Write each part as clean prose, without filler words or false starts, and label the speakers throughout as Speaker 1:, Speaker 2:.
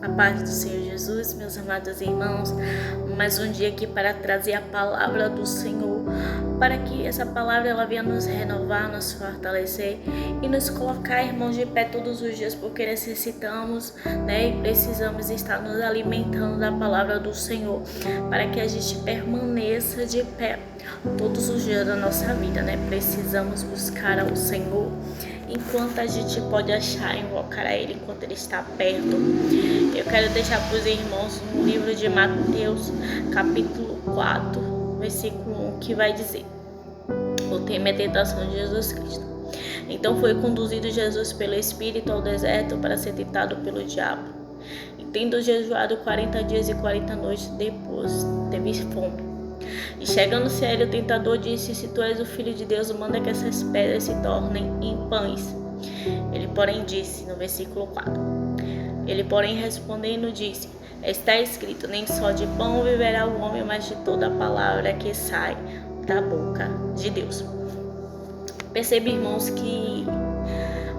Speaker 1: A paz do Senhor Jesus, meus amados irmãos, mais um dia aqui para trazer a palavra do Senhor, para que essa palavra ela venha nos renovar, nos fortalecer e nos colocar, irmãos, de pé todos os dias, porque necessitamos, e precisamos estar nos alimentando da palavra do Senhor, para que a gente permaneça de pé todos os dias da nossa vida, Precisamos buscar ao Senhor enquanto a gente pode achar, invocar a Ele enquanto Ele está perto. Eu quero deixar para os irmãos no livro de Mateus, capítulo 4, versículo 1, que vai dizer: o tema é a tentação de Jesus Cristo. Então foi conduzido Jesus pelo Espírito ao deserto para ser tentado pelo diabo. E tendo jejuado 40 dias e 40 noites, depois teve fome. E chegando-se a ele, o tentador disse: se tu és o Filho de Deus, manda que essas pedras se tornem em pães. Ele, porém, disse, no versículo 4, ele, porém, respondendo, disse: está escrito, nem só de pão viverá o homem, mas de toda a palavra que sai da boca de Deus. Percebe, irmãos, que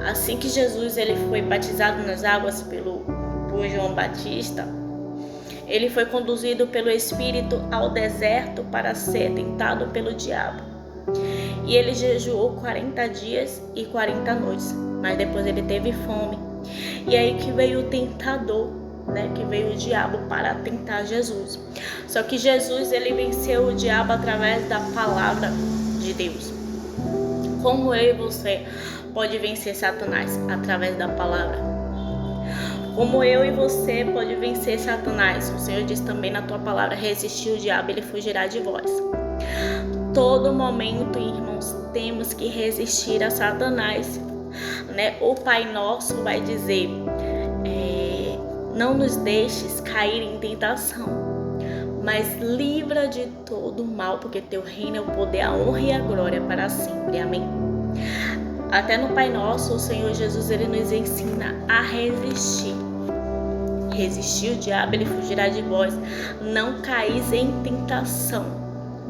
Speaker 1: assim que Jesus ele foi batizado nas águas por João Batista, ele foi conduzido pelo Espírito ao deserto para ser tentado pelo diabo. E ele jejuou 40 dias e 40 noites, mas depois ele teve fome. E aí que veio o tentador, que veio o diabo para tentar Jesus. Só que Jesus ele venceu o diabo através da palavra de Deus. Como eu e você pode vencer Satanás? Através da palavra. Como eu e você pode vencer Satanás? O Senhor diz também na tua palavra: resistir o diabo, ele fugirá de vós. Todo momento, irmãos, temos que resistir a Satanás, O Pai Nosso vai dizer: não nos deixes cair em tentação, mas livra de todo o mal, porque teu reino é o poder, a honra e a glória para sempre. Amém? Até no Pai Nosso, o Senhor Jesus ele nos ensina a resistir. Resistir o diabo, ele fugirá de vós. Não caís em tentação,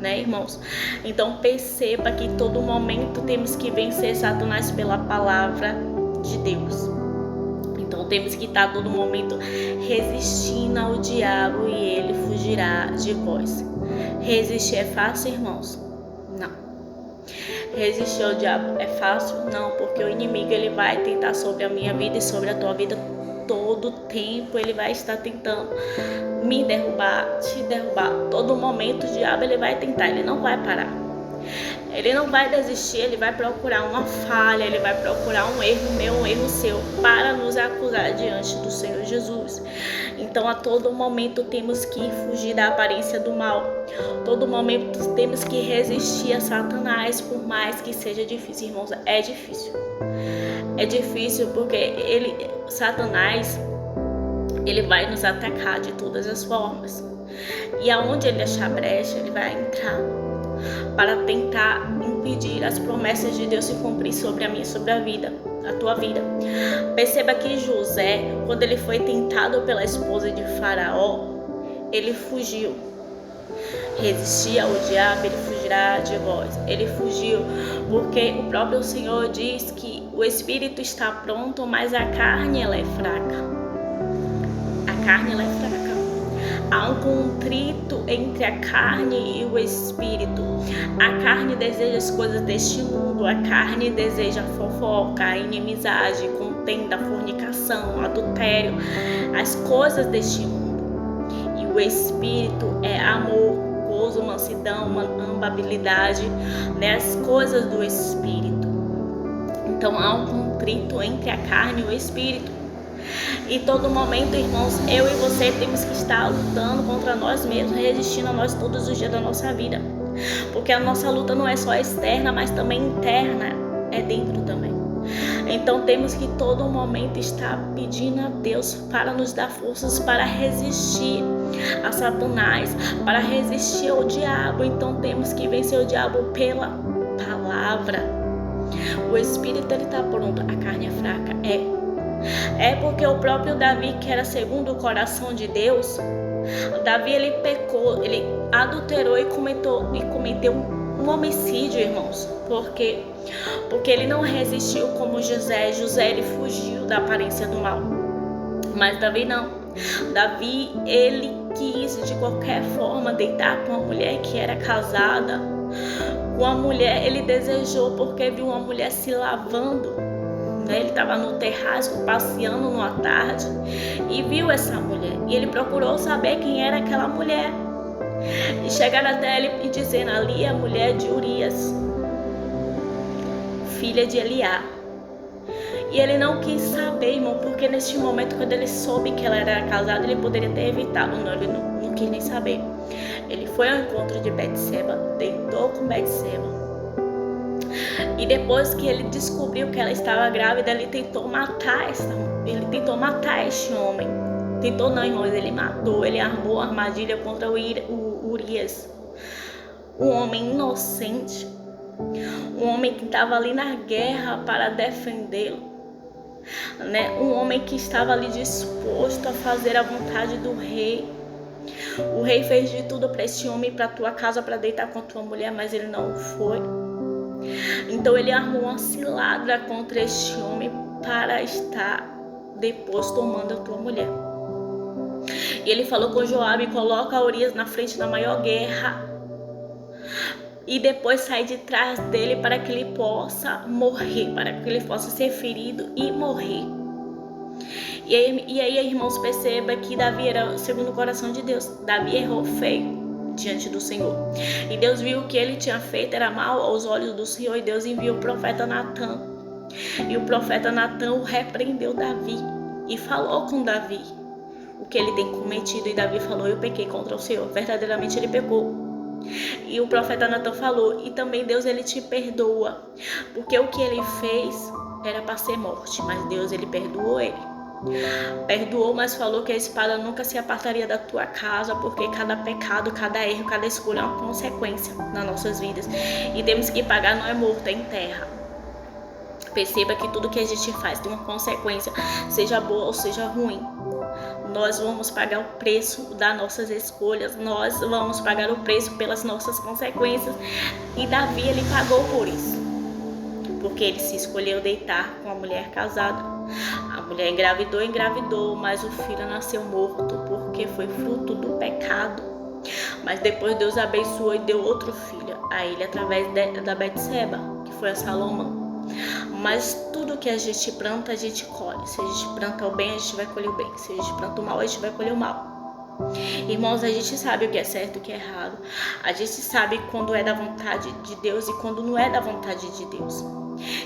Speaker 1: irmãos? Então perceba que em todo momento temos que vencer Satanás pela palavra de Deus. Então temos que estar a todo momento resistindo ao diabo e ele fugirá de vós. Resistir é fácil, irmãos? Não. Resistir ao diabo é fácil? Não, porque o inimigo ele vai tentar sobre a minha vida e sobre a tua vida todo tempo. Ele vai estar tentando me derrubar, te derrubar. Todo momento o diabo ele vai tentar, ele não vai parar. Ele não vai desistir, ele vai procurar uma falha, ele vai procurar um erro meu, um erro seu, para nos acusar diante do Senhor Jesus. Então a todo momento temos que fugir da aparência do mal. Todo momento temos que resistir a Satanás, por mais que seja difícil, irmãos. É difícil. É difícil porque Satanás, ele vai nos atacar de todas as formas. E aonde ele achar brecha, ele vai entrar para tentar impedir as promessas de Deus se cumprir sobre a minha, sobre a vida, a tua vida. Perceba que José, quando ele foi tentado pela esposa de Faraó, ele fugiu. Resistir ao diabo, ele fugirá de vós. Ele fugiu porque o próprio Senhor diz que o espírito está pronto, mas a carne ela é fraca. A carne ela é fraca. Há um contrito entre a carne e o espírito. A carne deseja as coisas deste mundo. A carne deseja a fofoca, a inimizade, contenda, fornicação, adultério, as coisas deste mundo. E o espírito é amor, gozo, mansidão, amabilidade, as coisas do espírito. Então há um contrito entre a carne e o espírito. E todo momento, irmãos, eu e você temos que estar lutando contra nós mesmos, resistindo a nós todos os dias da nossa vida. Porque a nossa luta não é só externa, mas também interna, é dentro também. Então temos que todo momento estar pedindo a Deus para nos dar forças para resistir a Satanás, para resistir ao diabo. Então temos que vencer o diabo pela palavra. O espírito ele está pronto, a carne é fraca, É porque o próprio Davi, que era segundo o coração de Deus, Davi ele pecou, ele adulterou e cometeu um homicídio, irmãos. Porque ele não resistiu como José. José ele fugiu da aparência do mal. Mas Davi não. Davi, ele quis de qualquer forma deitar com uma mulher que era casada. Uma mulher, ele desejou porque viu uma mulher se lavando, né? Ele estava no terraço passeando numa tarde e viu essa mulher. E ele procurou saber quem era aquela mulher. E chegaram até ele e dizendo: ali é a mulher de Urias, filha de Eliá. E ele não quis saber, irmão, porque neste momento, quando ele soube que ela era casada, ele poderia ter evitado. Não, ele não quis nem saber. Ele foi ao encontro de Betseba, deitou com Betseba. E depois que ele descobriu que ela estava grávida, ele tentou matar este homem. Tentou não, irmãos, ele matou. Ele armou a armadilha contra o Urias, um homem inocente, um homem que estava ali na guerra para defendê-lo, né? Um homem que estava ali disposto a fazer a vontade do rei. O rei fez de tudo para este homem ir para tua casa para deitar com tua mulher, mas ele não foi. Então ele armou uma cilada contra este homem para estar depois tomando a tua mulher. E ele falou com Joabe: coloca Urias na frente da maior guerra e depois sai de trás dele para que ele possa morrer, para que ele possa ser ferido e morrer. E aí, irmãos, perceba que Davi era segundo o coração de Deus. Davi errou feio diante do Senhor. E Deus viu que ele tinha feito era mal aos olhos do Senhor. E Deus enviou o profeta Natã. E o profeta Natã o repreendeu Davi e falou com Davi o que ele tem cometido. E Davi falou: eu pequei contra o Senhor. Verdadeiramente ele pecou. E o profeta Natã falou: e também Deus, ele te perdoa, porque o que ele fez era para ser morte, mas Deus, ele perdoou ele. Perdoou, mas falou que a espada nunca se apartaria da tua casa, porque cada pecado, cada erro, cada escolha é uma consequência nas nossas vidas. E temos que pagar, não é morto, é em terra. Perceba que tudo que a gente faz tem uma consequência, seja boa ou seja ruim. Nós vamos pagar o preço das nossas escolhas, nós vamos pagar o preço pelas nossas consequências. E Davi, ele pagou por isso, porque ele se escolheu deitar com a mulher casada. A mulher engravidou, mas o filho nasceu morto, porque foi fruto do pecado. Mas depois Deus abençoou e deu outro filho a ele através da Betseba, que foi a Salomão. Mas tudo que a gente planta, a gente colhe. Se a gente planta o bem, a gente vai colher o bem. Se a gente planta o mal, a gente vai colher o mal. Irmãos, a gente sabe o que é certo e o que é errado. A gente sabe quando é da vontade de Deus e quando não é da vontade de Deus.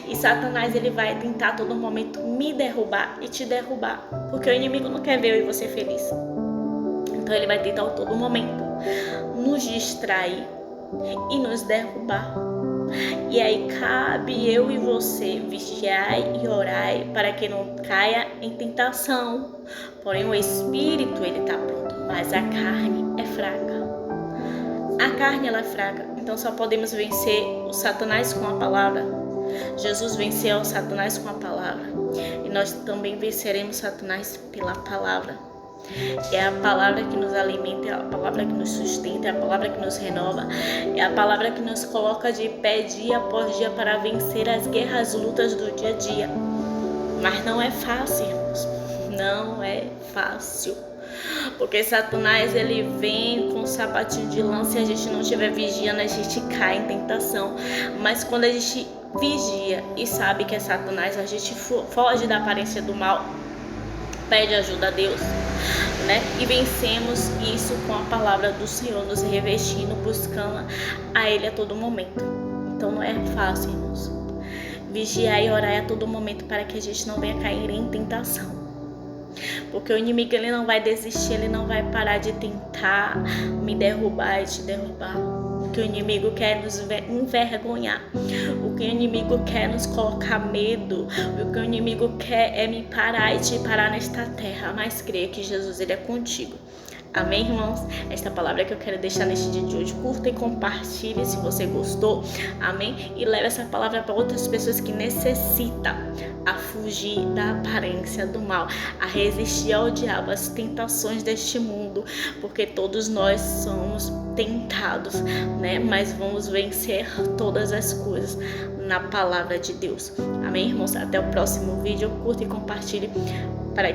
Speaker 1: E Satanás, ele vai tentar a todo momento me derrubar e te derrubar, porque o inimigo não quer ver eu e você feliz. Então ele vai tentar a todo momento nos distrair e nos derrubar. E aí cabe eu e você vigiar e orar para que não caia em tentação. Porém o espírito, ele está pronto, mas a carne é fraca. A carne, ela é fraca. Então só podemos vencer o Satanás com a palavra. Jesus venceu o Satanás com a palavra. E nós também venceremos Satanás pela palavra. É a palavra que nos alimenta, é a palavra que nos sustenta, é a palavra que nos renova, é a palavra que nos coloca de pé dia após dia para vencer as guerras, lutas do dia a dia. Mas não é fácil, irmãos. Não é fácil. Porque Satanás, ele vem com um sapatinho de lã. Se a gente não estiver vigiando, a gente cai em tentação. Mas quando a gente vigia e sabe que é Satanás, a gente foge da aparência do mal, pede ajuda a Deus, né? E vencemos isso com a palavra do Senhor, nos revestindo, buscando a Ele a todo momento. Então não é fácil, irmãos. Vigiar e orar a todo momento para que a gente não venha cair em tentação. Porque o inimigo, ele não vai desistir, ele não vai parar de tentar me derrubar e te derrubar. O que o inimigo quer nos envergonhar. O que o inimigo quer nos colocar medo. O que o inimigo quer é me parar e te parar nesta terra. Mas creia que Jesus, ele é contigo. Amém, irmãos? Esta palavra que eu quero deixar neste dia de hoje. Curta e compartilhe se você gostou. Amém? E leve essa palavra para outras pessoas que necessitam a fugir da aparência do mal, a resistir ao diabo, às tentações deste mundo, porque todos nós somos tentados, né? Mas vamos vencer todas as coisas na palavra de Deus. Amém, irmãos? Até o próximo vídeo. Curta e compartilhe para